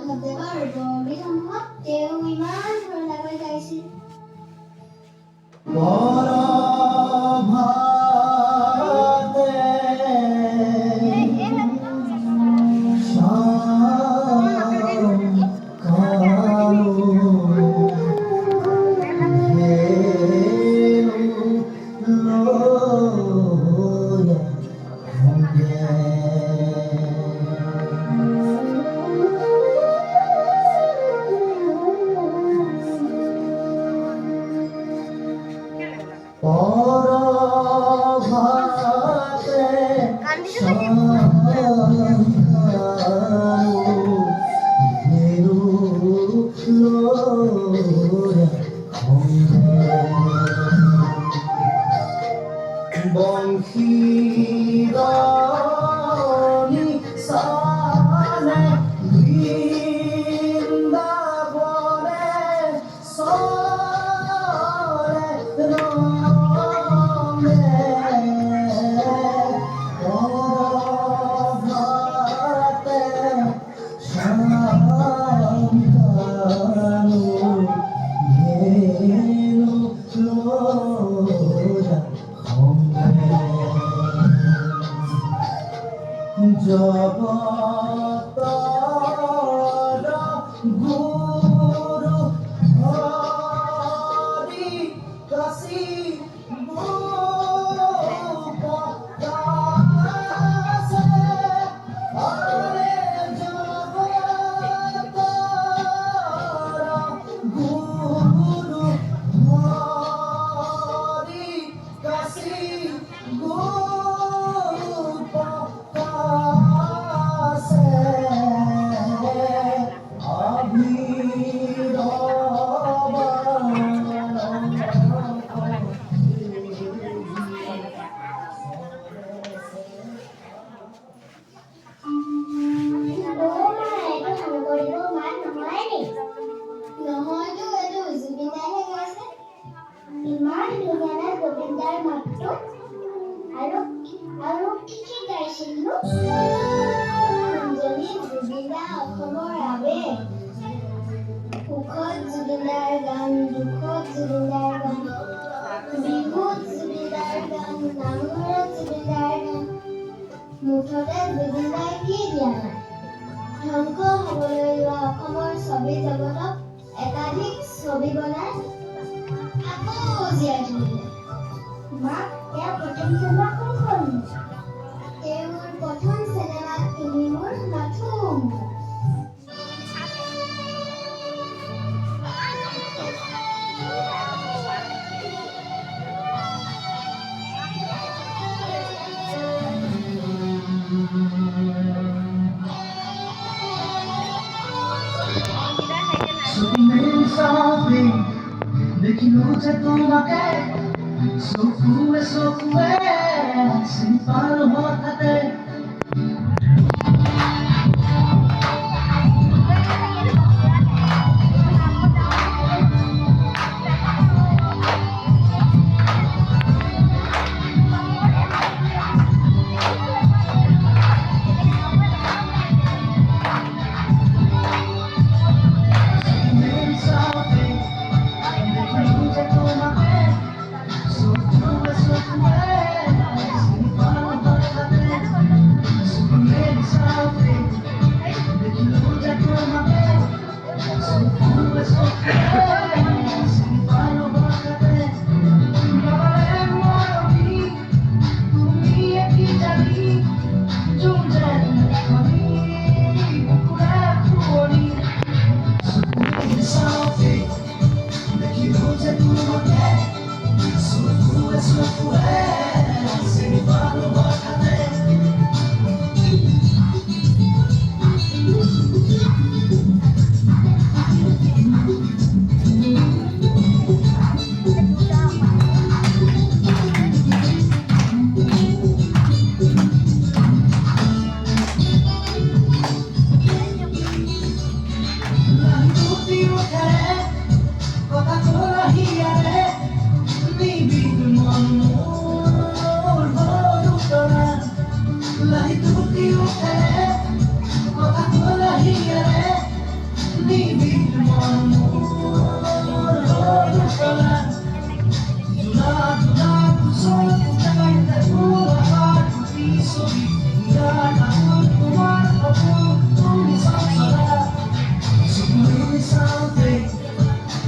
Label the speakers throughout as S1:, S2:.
S1: মাধৱদেৱৰ বৰগীতসমূহত তেওঁ ইমান ধুনীয়াকৈ গাইছিল। মুঠতে জুবিনদাই কি দিয়া নাই? ধ্বংস হ'বলৈ লোৱা অসমৰ ছবি জগতক একাধিক ছবি বনাই আকৌ জীয়াই তুলিলে। মাক তেওঁৰ প্ৰথম চিনেমা কোনখন? তেওঁৰ প্ৰথম চিনেমা তুমি মোৰ নাথুম।
S2: দেখিলো যে তোমাকে চকুৱে চকুৱে চিনি পালো হঠাতে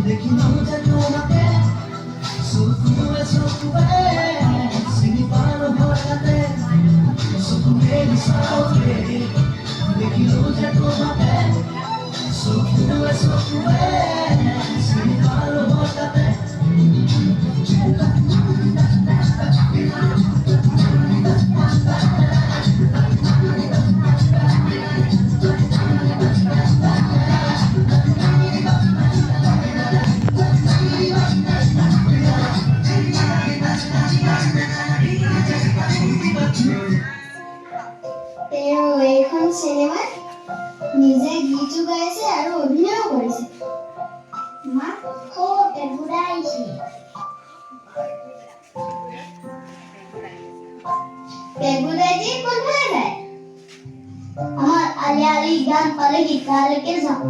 S2: দেখিলো যে তোমাকে চকুৱে চকুৱে চিনি পালো হঠাতে চকুৱে বিচাৰোতে দেখিলো যে তোমাকে চকুৱে চকুৱে চিনি পালো হঠাতে
S1: তেওঁ এইখন চিনেমাত নিজে গীতো গাইছে আৰু অভিনয় কৰিছে মা পেগুদা আহিছে পেগুদাই কোনফালে যায় আমাৰ আলি আলি গান পালেহি তালৈকে যাওঁ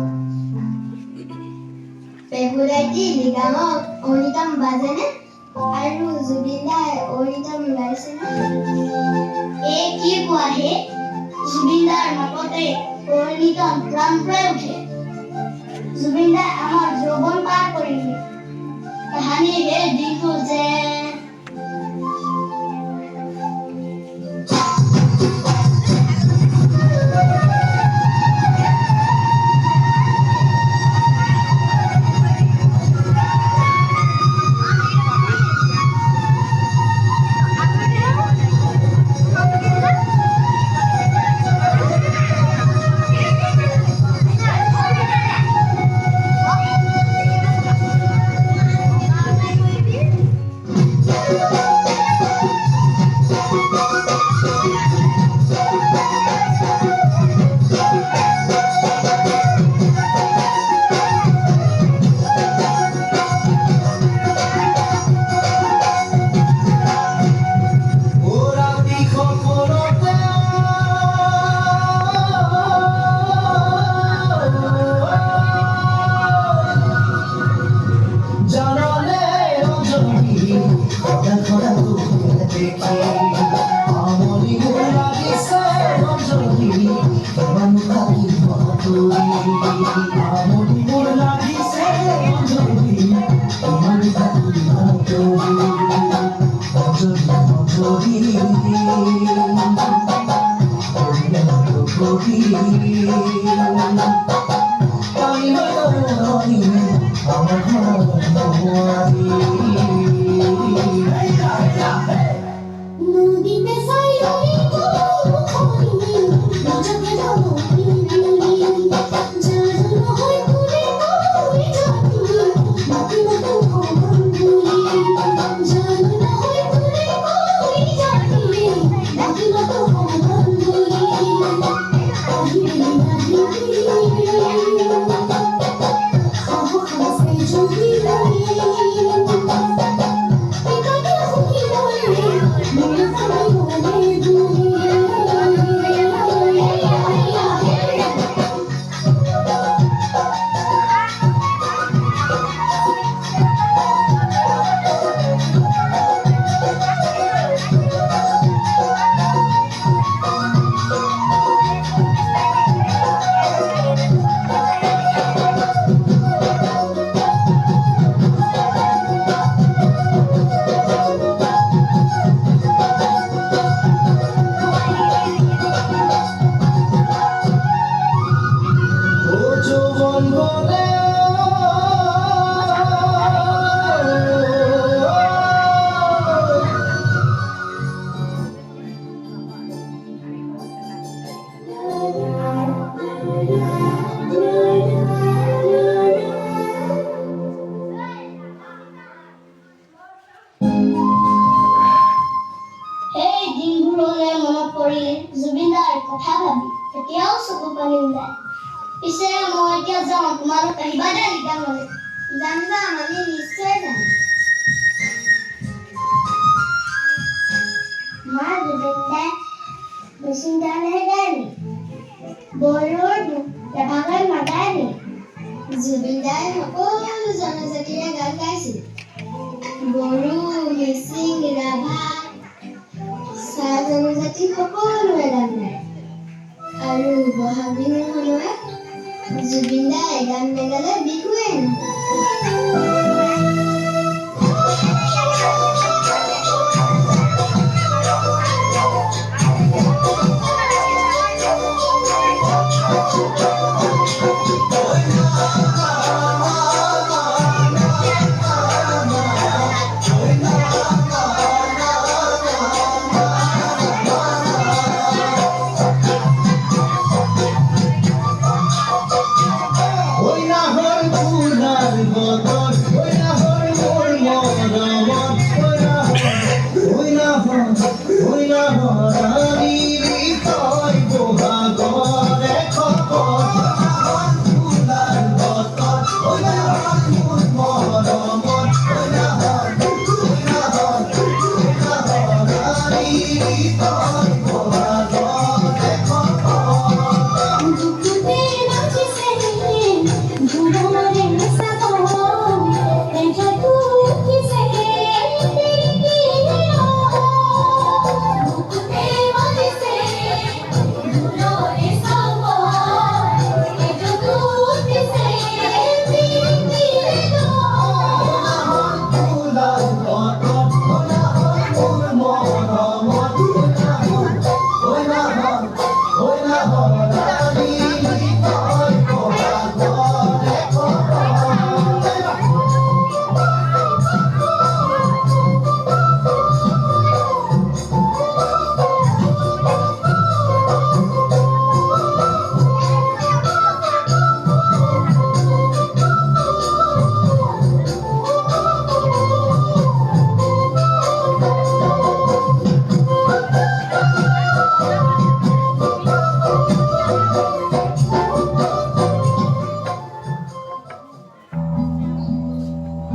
S1: পেগুদাই লিগামত অনিতম বাজেনে আৰু জুবিনদাই অনিতম গাইছেনে এই কি কোৱা হে জুবিনদাৰ মাততে অনিতম প্ৰাণ পাই উঠে জুবিনদাই আমাৰ যৌৱন পাৰ কৰিলে কাহানী এই দিনটো যে জুবিনদাই সকলো জনজাতিৰে গান গাইছিল বড়ো মিচিং ৰাভা চাহ জনজাতি সকলোৱে গান গায় আৰু বহাগ বিহুৰ সময়ত জুবিন দাই গান নাগালে বিহুৱে নহয়।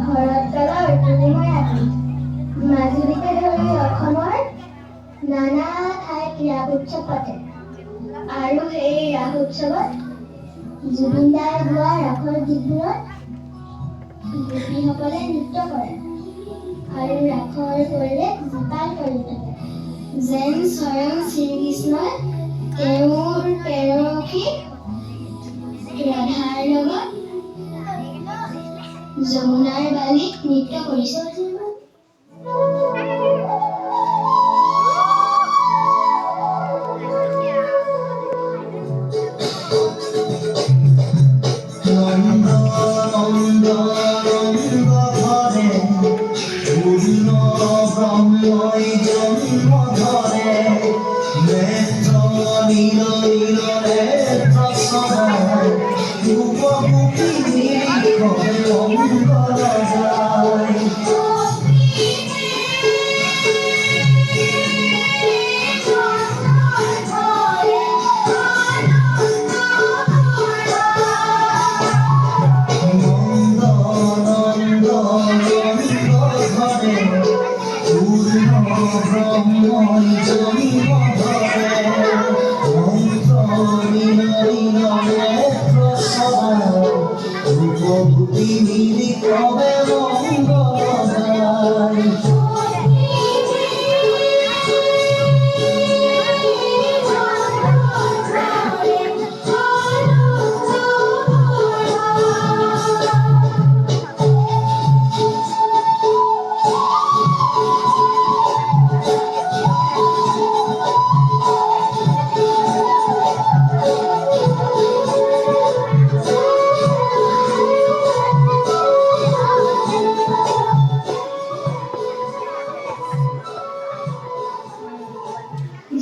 S1: শৰৎকালৰ পূৰ্ণিমাৰ ৰাতি মাজুলীকে ধৰি অসমৰ নানা ঠাইত ৰাস উৎসৱ পাতে আৰু সেই ৰাস উৎসৱত জুবিন দাই গোৱা ৰাসৰ গীতবোৰত গোপীসকলে নৃত্য কৰে আৰু ৰাসৰ পৰিৱেশ জীপাল কৰি থাকে যেন স্বয়ং শ্ৰীকৃষ্ণই তেওঁৰ প্ৰেয়সী ৰাধাৰ লগত যমুনাৰ বালিত নৃত্য কৰিছে।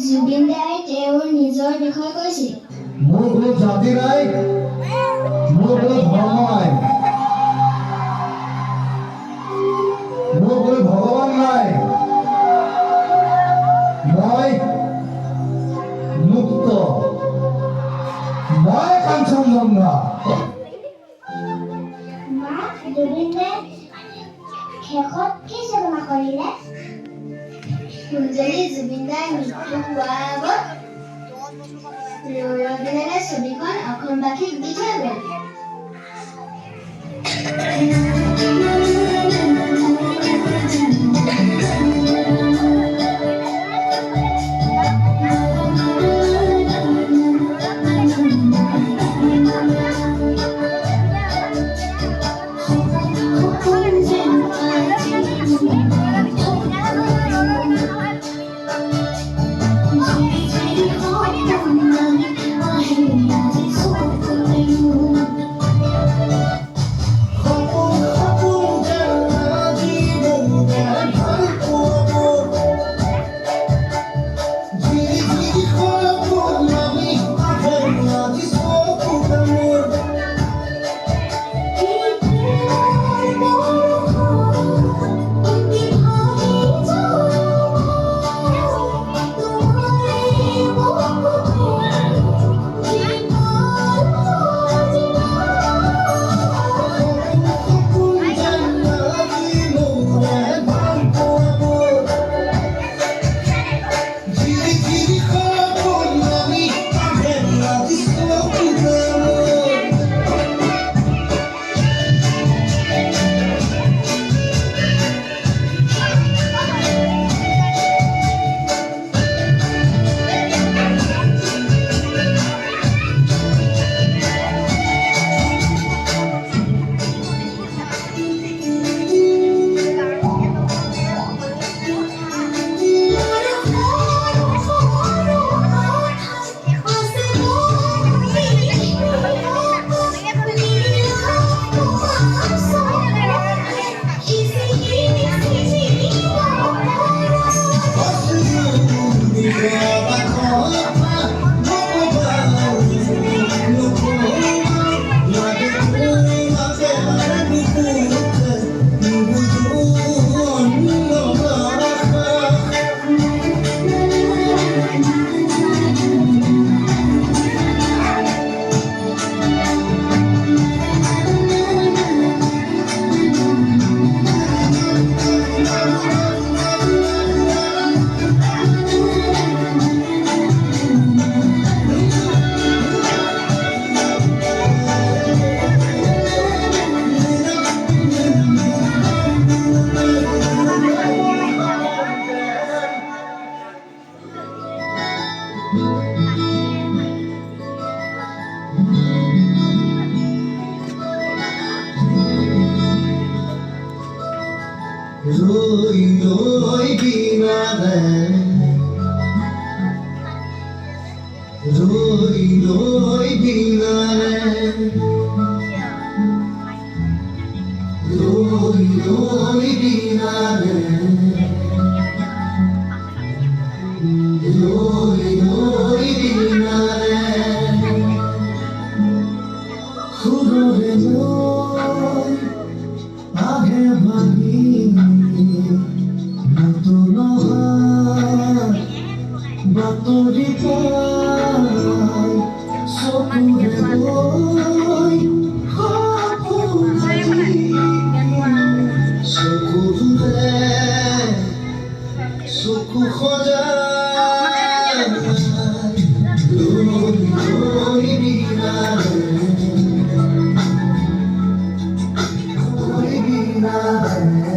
S1: জুবিন দাই তেওঁৰ নিজৰ বিষয়ে কৈছিল,
S3: মোৰ কোনো জাতি নাই, মোৰ কোনো ধৰ্ম নাই, মোৰ কোনো ভগৱান নাই, মই মুক্ত, মই কাঞ্চনজংঘা।
S1: জুবিন দাই শেষত কি চেতনা কৰিলে? কুঞ্জলি জুবিন দাই মৃত্যু হোৱাৰ আগত ৰবিনে ছবিখন অসমবাসীক দি থৈ গ'ল।
S3: রই রই বিনালে রই রই বিনালে রই রই বিনালে রই রই বিনালে খুদরে মই আহে ভাঙি নতুন বাতৰি পাই চকুৰে বৈ চকুৰে চকু সজাই ৰৈ ৰৈ বিনালে ৰৈ বিনালে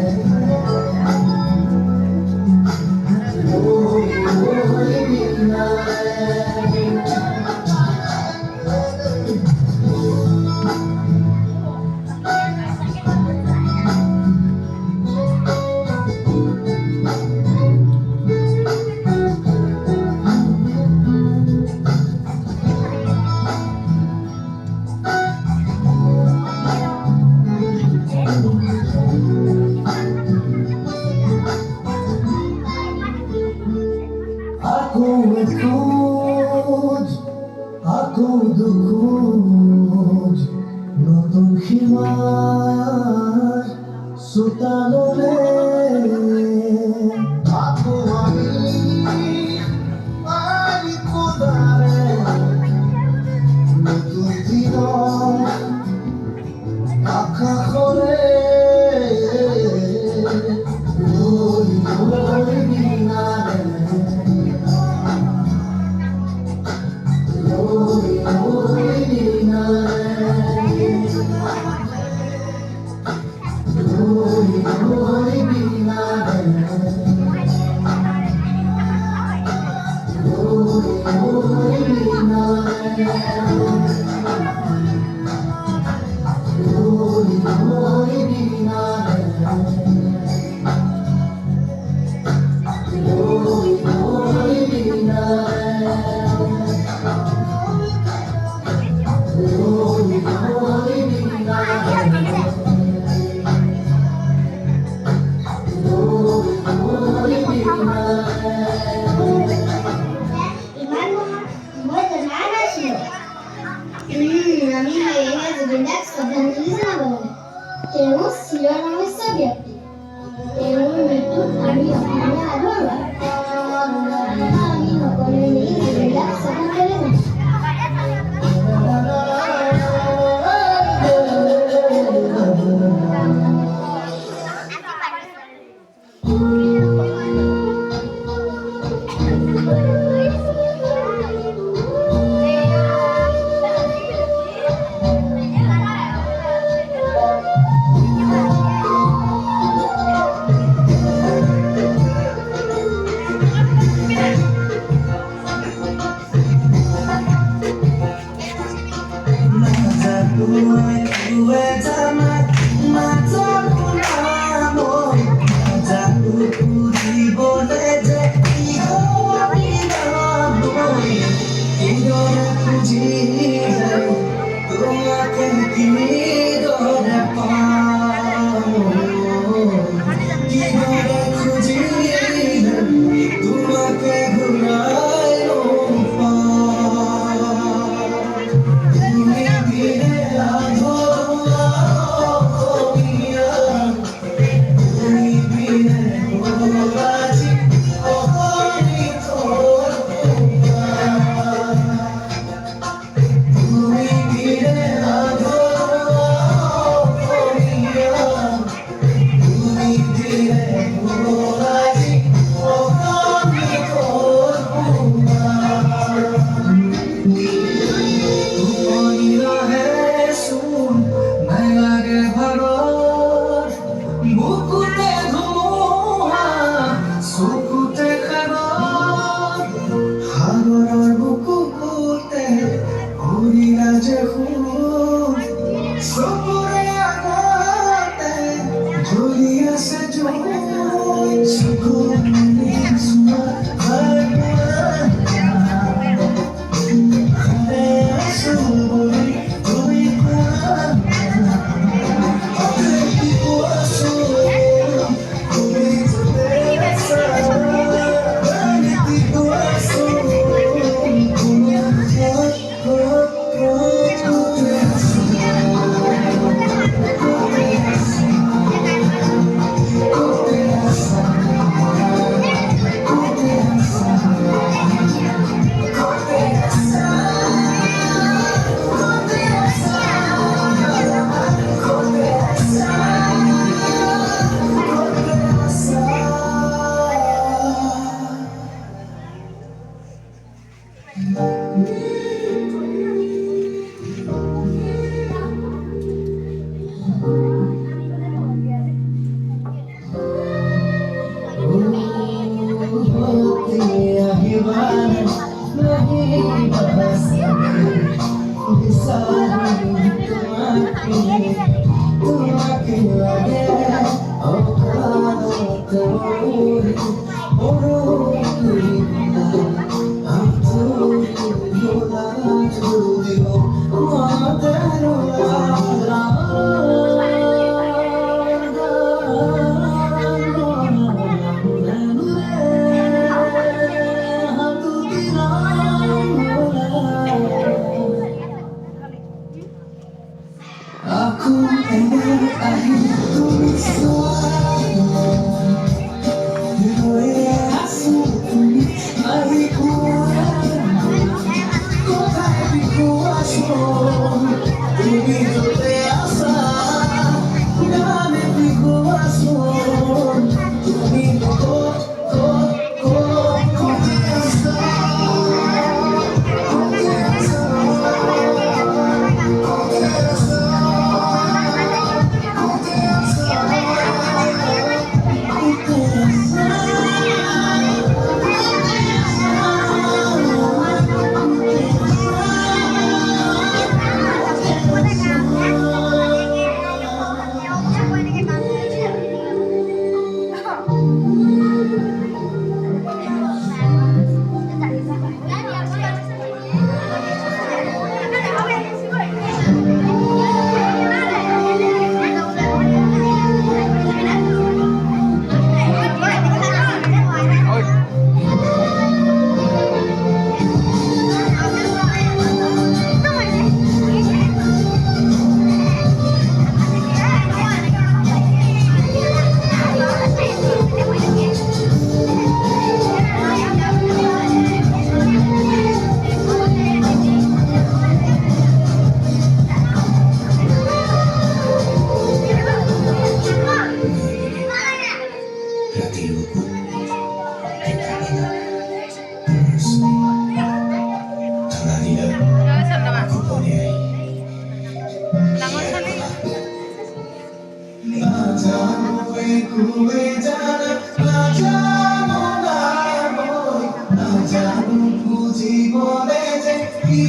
S3: ৰৈ ৰৈ বিনালে Aku ekut, aku dukut, notun himar, sutalole. Aku ani kudare, notun tino, akakole. Roi roi binare. Roi roi binare, roi roi binare, roi roi binare, roi roi binare, roi roi binare.
S1: ইমান মই জনা নাছিলো। আমি হেৰিহে জুবিনদাক শ্ৰদ্ধাঞ্জলি জনাব লাগে। তেওঁ চিৰনমস্য ব্যক্তি। তেওঁৰ মৃত্যুত আমি অসমীয়া আদৰোৱা। আমি সকলোৱে মিলি জুবিনদাক শ্ৰদ্ধাঞ্জলি জনাম।
S2: Aku emang akhirku selalu Asuku mariku Kota hatiku asuh Begitu biasa Dan hatiku asuh Begitu biasa Hatiku karena tidak aku punyai Puji boleh jadi